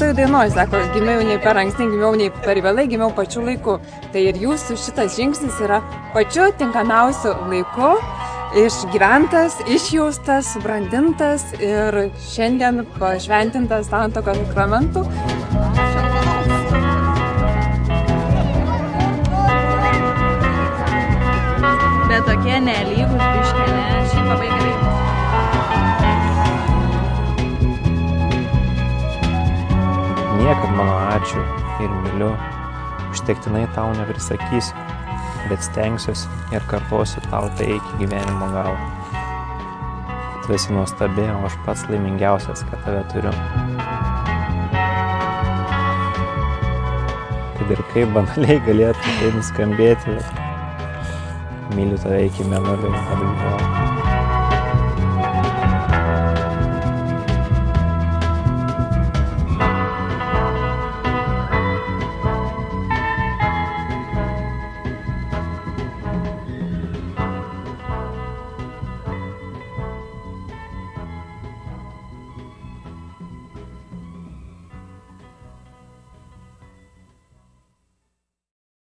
toj dainoj, sako, gimiau nei per anksti, gimiau nei per vėlai, gimiau pačiu laiku. Tai ir jūsų šitas žingsnis yra pačiu tinkamiausiu laiku, išgyventas, išjaustas, subrandintas ir šiandien pašventintas santuokos sakramentu. Bet tokie nelygus biškelė, šiaip labai gerai. Niekad mano ačiū ir myliu užtektinai tau neprisakysiu, bet stengsiuosi ir kartosiu tau tai iki gyvenimo galo. Tu esi nuostabi, o aš pats laimingiausias, kad tave turiu. Kad ir kaip banaliai galėtų tai nuskambėti, bet myliu tave iki mėnulio pabaigos.